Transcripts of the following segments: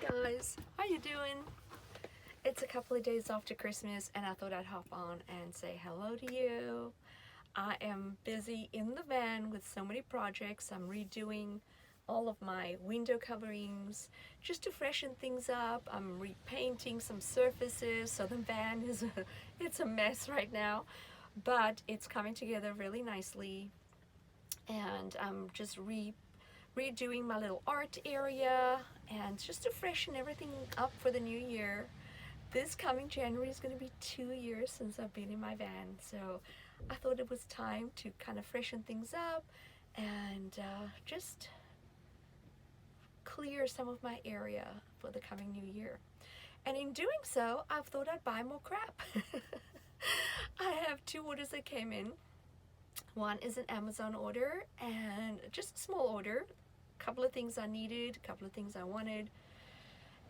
guys, how you doing? It's a couple of days after Christmas and I thought I'd hop on and say hello to you. I am busy in the van with so many projects. I'm redoing all of my window coverings just to freshen things up. I'm repainting some surfaces, so the van is it's a mess right now, but it's coming together really nicely. And I'm just redoing my little art area and just to freshen everything up for the new year. This coming January is going to be 2 years since I've been in my van, so I thought it was time to kind of freshen things up and just clear some of my area for the coming new year. And in doing so, I thought I'd buy more crap. I have 2 orders that came in. One is an Amazon order and just a small order. A couple of things I needed, a couple of things I wanted.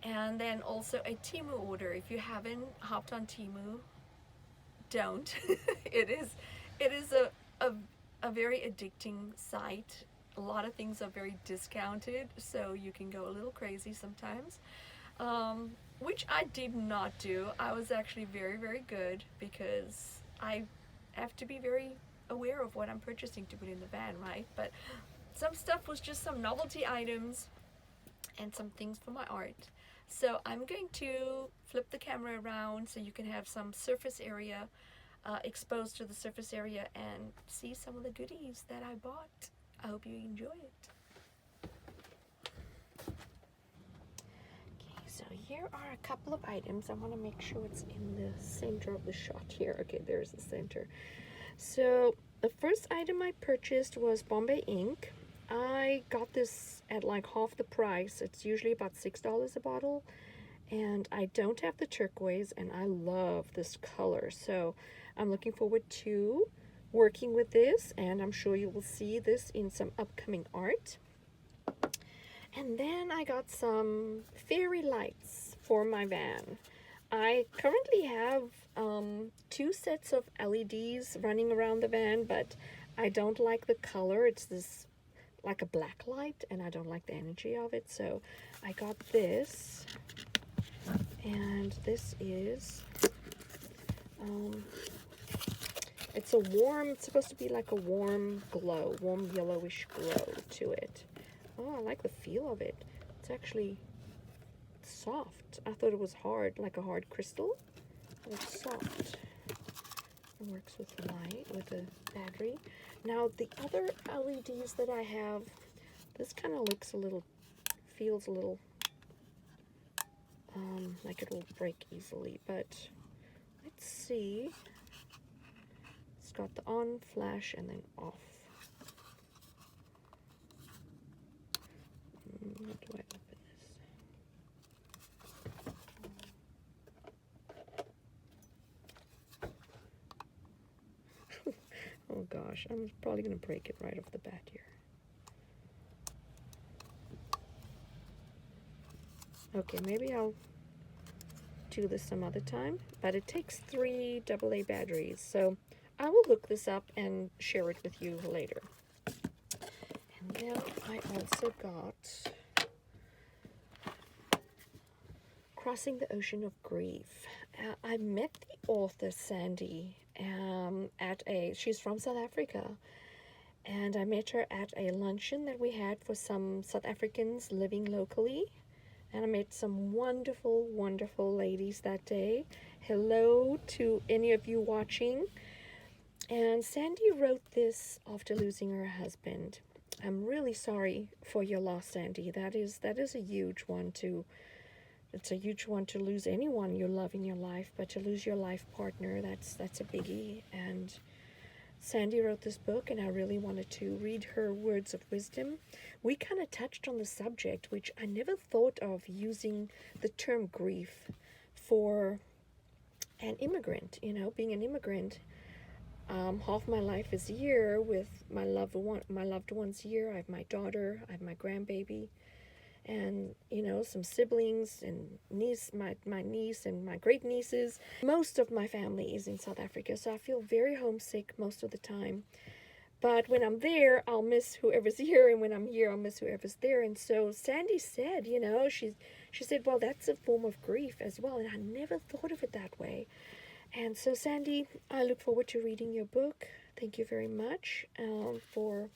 And then also a Temu order. If you haven't hopped on Temu, don't. it is a very addicting site. A lot of things are very discounted, so you can go a little crazy sometimes. Which I did not do. I was actually very, very good because I have to be very aware of what I'm purchasing to put in the van, right? But some stuff was just some novelty items and some things for my art. So I'm going to flip the camera around so you can have some surface area exposed to the surface area and see some of the goodies that I bought. I hope you enjoy it. Okay, so here are a couple of items. I want to make sure it's in the center of the shot here. Okay, there's the center. So the first item I purchased was Bombay ink. I got this at like half the price. It's usually about $6 a bottle, and I don't have the turquoise, and I love this color, so I'm looking forward to working with this, and I'm sure you will see this in some upcoming art. And then I got some fairy lights for my van. I currently have 2 sets of LEDs running around the van, but I don't like the color. It's this like a black light, and I don't like the energy of it, so I got this. And this is it's a warm, it's supposed to be like a warm glow, warm yellowish glow to it. Oh, I like the feel of it. It's actually soft. I thought it was hard, like a hard crystal. It's soft. It works with the light, with the battery. Now the other LEDs that I have, this kind of looks a little, feels a little like it will break easily, but let's see. It's got the on, flash, and then off. How do I open this? Oh gosh, I'm probably going to break it right off the bat here. Okay, maybe I'll do this some other time, but it takes 3 AA batteries, so I will look this up and share it with you later. And then I also got Crossing the Ocean of Grief. I met the author Sandy she's from South Africa, and I met her at a luncheon that we had for some South Africans living locally. And I met some wonderful, wonderful ladies that day. Hello to any of you watching. And Sandy wrote this after losing her husband. I'm really sorry for your loss, Sandy. That is a huge one it's a huge one to lose anyone you love in your life, but to lose your life partner, that's a biggie. And Sandy wrote this book, and I really wanted to read her words of wisdom. We kind of touched on the subject, which I never thought of using the term grief for an immigrant. You know, being an immigrant, half my life is here with my loved ones here. I have my daughter, I have my grandbaby, and you know, some siblings and my niece and my great nieces. Most of my family is in South Africa, so I feel very homesick most of the time. But when I'm there, I'll miss whoever's here, and when I'm here, I'll miss whoever's there. And so Sandy said, she said, well, that's a form of grief as well, and I never thought of it that way. And so, Sandy, I look forward to reading your book. Thank you very much for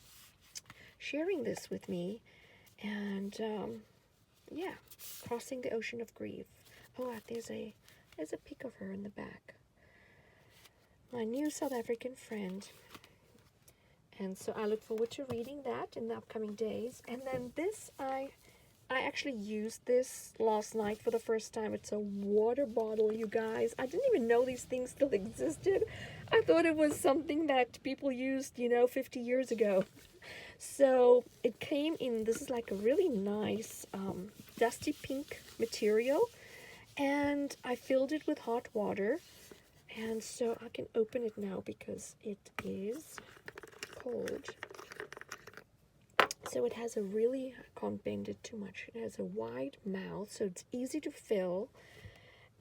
sharing this with me. And yeah, crossing the ocean of grief. Oh, there's a pic of her in the back. My new South African friend. And so I look forward to reading that in the upcoming days. And then this, I actually used this last night for the first time. It's a water bottle, you guys. I didn't even know these things still existed. I thought it was something that people used, 50 years ago. So it came in, this is like a really nice dusty pink material. And I filled it with hot water. And so I can open it now because it is cold. So it has a really, I can't bend it too much. It has a wide mouth, so it's easy to fill.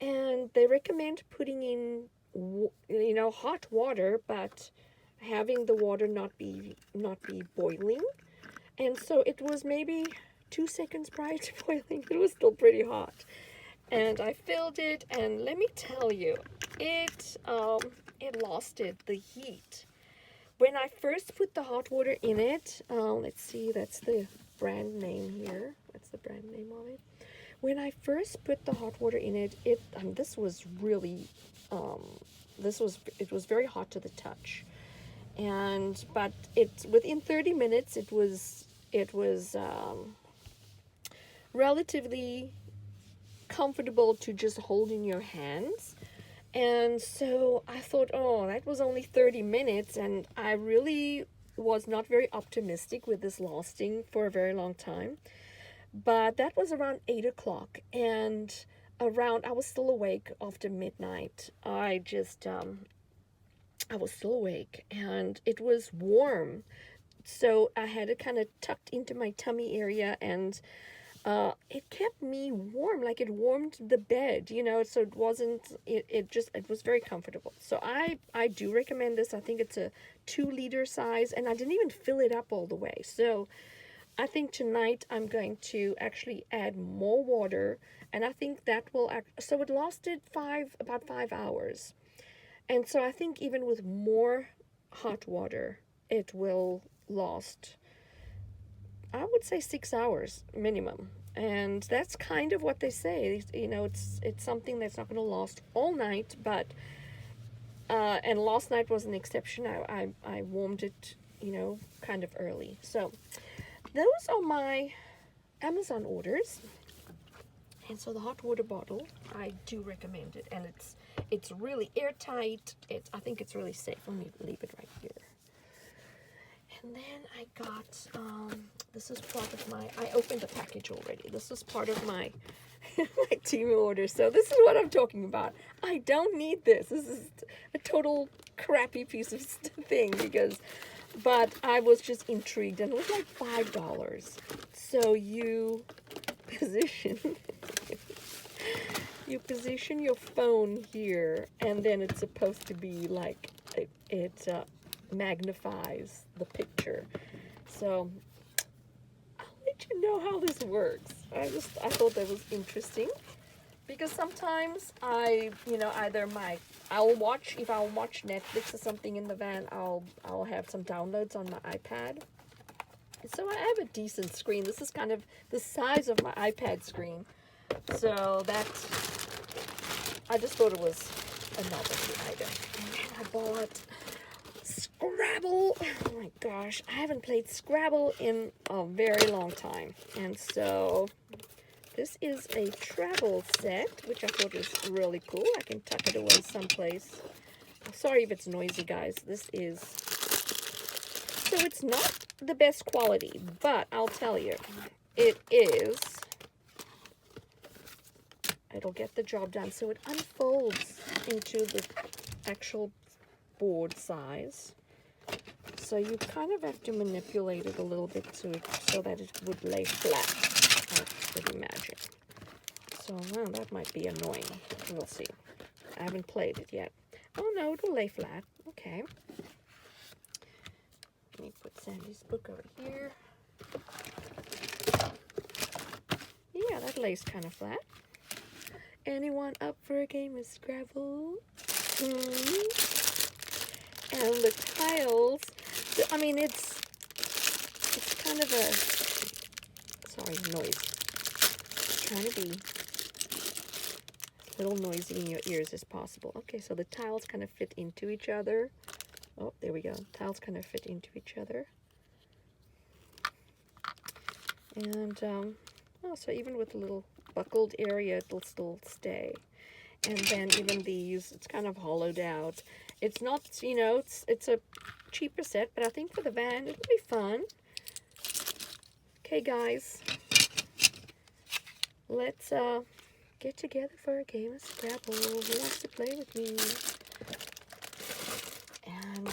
And they recommend putting in, hot water, but having the water not be boiling. And so it was maybe 2 seconds prior to boiling. It was still pretty hot. And I filled it, and let me tell you, it lasted the heat. When I first put the hot water in it, let's see, that's the brand name here. That's the brand name of it. When I first put the hot water in it, this was really, it was very hot to the touch. But within 30 minutes, it was relatively comfortable to just hold in your hands. And so I thought, oh, that was only 30 minutes, and I really was not very optimistic with this lasting for a very long time. But that was around 8 o'clock, and I was still awake after midnight. I was still awake, and it was warm. So I had it kind of tucked into my tummy area, and it kept me warm, like it warmed the bed, so it wasn't, it was very comfortable. So I do recommend this. I think it's a 2-liter size, and I didn't even fill it up all the way. So I think tonight I'm going to actually add more water, and I think that will so it lasted about 5 hours. And so I think even with more hot water, it will last, I would say, 6 hours minimum. And that's kind of what they say. It's something that's not going to last all night, but and last night was an exception. I warmed it, kind of early. So those are my Amazon orders. And so the hot water bottle, I do recommend it, and it's really airtight. I think it's really safe. Let me leave it right here. And then I got, this is part of I opened the package already. This is part of my Temu order. So this is what I'm talking about. I don't need this. This is a total crappy piece of thing but I was just intrigued, and it was like $5. So you position your phone here, and then it's supposed to be like, it magnifies the picture. So I'll let you know how this works. I thought that was interesting, because sometimes I'll watch Netflix or something in the van. I'll have some downloads on my iPad. So I have a decent screen. This is kind of the size of my iPad screen. So I just thought it was a novelty item. And then I bought Scrabble. Oh my gosh, I haven't played Scrabble in a very long time. And so this is a travel set, which I thought was really cool. I can tuck it away someplace. Sorry if it's noisy, guys. So it's not the best quality, but I'll tell you, it'll get the job done. So it unfolds into the actual board size. So you kind of have to manipulate it a little bit so that it would lay flat, I would imagine. So, well, that might be annoying. We'll see. I haven't played it yet. Oh, no, it will lay flat. Okay. Sandy's book over here. Yeah, that lays kind of flat. Anyone up for a game of Scrabble? And the tiles, I mean, it's kind of a, sorry, noise. Trying to be as little noisy in your ears as possible. Okay, so the tiles kind of fit into each other. Oh, there we go. Tiles kind of fit into each other. And, oh, so even with a little buckled area, it'll still stay. And then even these, it's kind of hollowed out. It's not, you know, it's a cheaper set, but I think for the van, it'll be fun. Okay, guys. Let's get together for a game of Scrabble. Who wants to play with me? And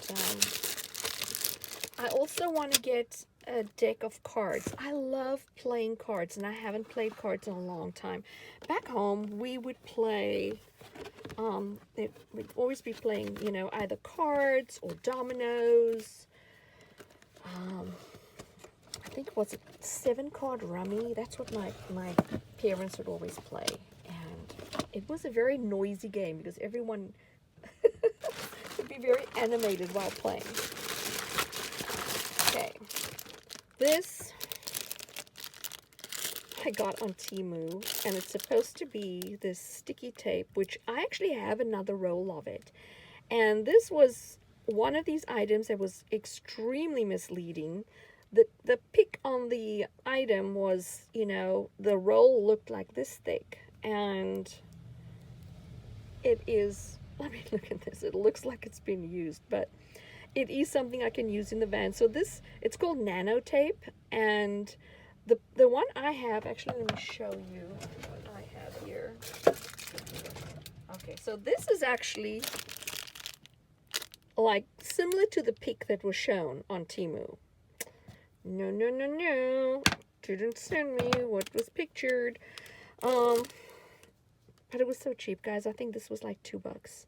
I also want to get a deck of cards. I love playing cards, and I haven't played cards in a long time. Back home, we would play, we'd always be playing, you know, either cards or dominoes. I think, was it 7-card rummy? That's what my parents would always play. And it was a very noisy game because everyone would be very animated while playing. Okay. This I got on Temu, and it's supposed to be this sticky tape, which I actually have another roll of it. And this was one of these items that was extremely misleading. The pic on the item was, you know, the roll looked like this thick, and it is, let me look at this. It looks like it's been used, but it is something I can use in the van. So this, it's called nano tape, and the one I have, actually let me show you what I have here. Okay, so this is actually like similar to the pic that was shown on Temu. No, didn't send me what was pictured. But it was so cheap, guys. I think this was like $2.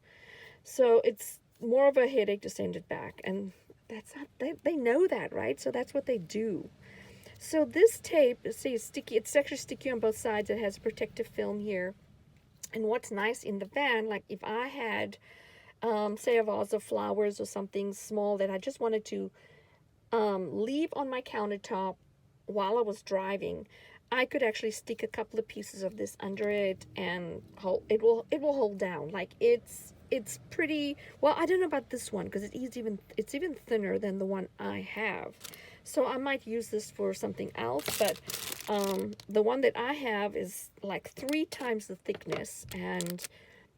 So it's more of a headache to send it back, and that's not, they know that, right? So that's what they do. So this tape, see, it's sticky. It's actually sticky on both sides. It has protective film here. And what's nice in the van, like if I had, say, a vase of flowers or something small that I just wanted to leave on my countertop while I was driving, I could actually stick a couple of pieces of this under it, and it will hold down. Like it's pretty well. I don't know about this one because it's even thinner than the one I have. So I might use this for something else, but the one that I have is like 3 times the thickness, and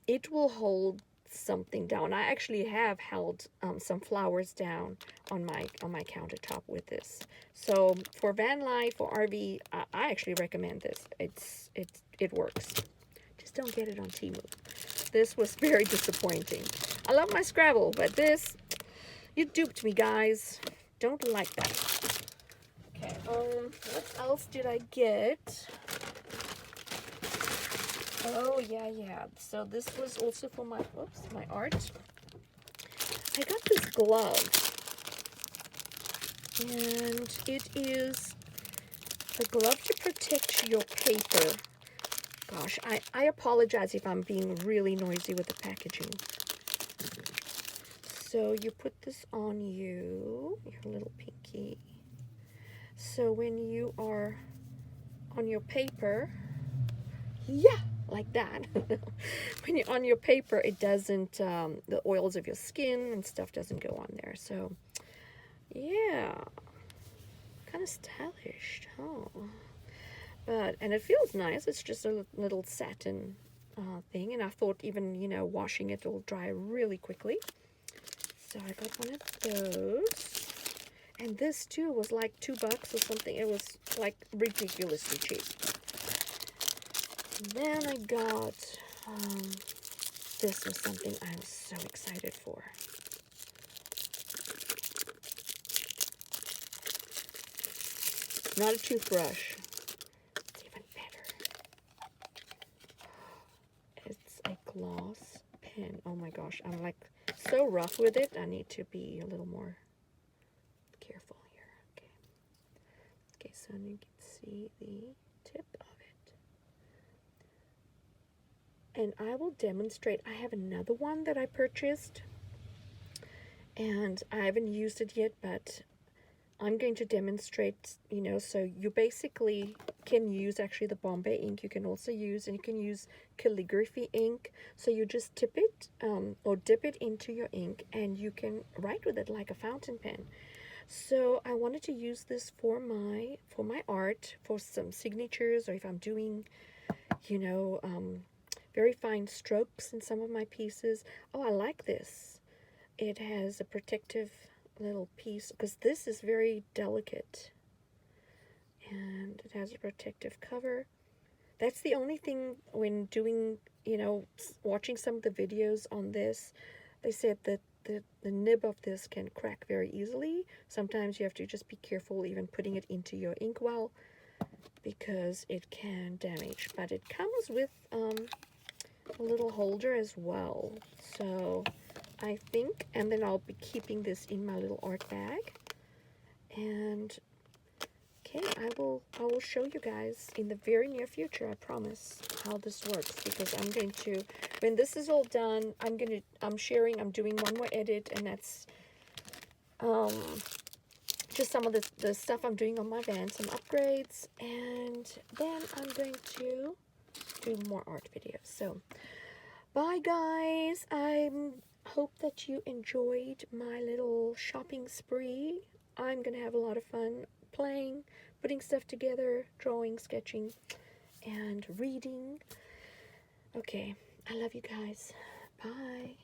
it will hold something down. I actually have held some flowers down on my countertop with this. So for van life or RV, I actually recommend this. It works. Just don't get it on Temu. This was very disappointing. I love my Scrabble, but this, you duped me, guys. Don't like that. Okay, what else did I get? Oh, yeah. So this was also for my, my art. I got this glove. And it is a glove to protect your paper. Gosh, I apologize if I'm being really noisy with the packaging. So you put this on your little pinky. So when you are on your paper, yeah, like that. When you're on your paper, it doesn't, the oils of your skin and stuff doesn't go on there. So, yeah, kind of stylish, huh? But, and it feels nice. It's just a little satin thing. And I thought even, you know, washing it will dry really quickly. So I got one of those. And this too was like $2 or something. It was like ridiculously cheap. And then I got, this was something I was so excited for. Not a toothbrush. It's even better. It's a gloss pen. Oh my gosh, I'm like so rough with it. I need to be a little more careful here. and you can see the tip of it. And I will demonstrate. I have another one that I purchased, and I haven't used it yet, but I'm going to demonstrate, so you basically can use actually the Bombay ink. You can also use, and you can use calligraphy ink. So you just tip it or dip it into your ink, and you can write with it like a fountain pen. So I wanted to use this for my art, for some signatures, or if I'm doing, very fine strokes in some of my pieces. Oh, I like this. It has a protective little piece, because this is very delicate, and it has a protective cover. That's the only thing when doing, watching some of the videos on this, they said that the nib of this can crack very easily. Sometimes you have to just be careful even putting it into your inkwell, because it can damage. But it comes with a little holder as well, so I think, and then I'll be keeping this in my little art bag. And okay, I will show you guys in the very near future, I promise, how this works, because I'm going to, when this is all done, I'm doing one more edit, and that's just some of the stuff I'm doing on my van, some upgrades, and then I'm going to do more art videos. So bye guys, I hope that you enjoyed my little shopping spree. I'm gonna have a lot of fun playing, putting stuff together, drawing, sketching, and reading. Okay, I love you guys. Bye.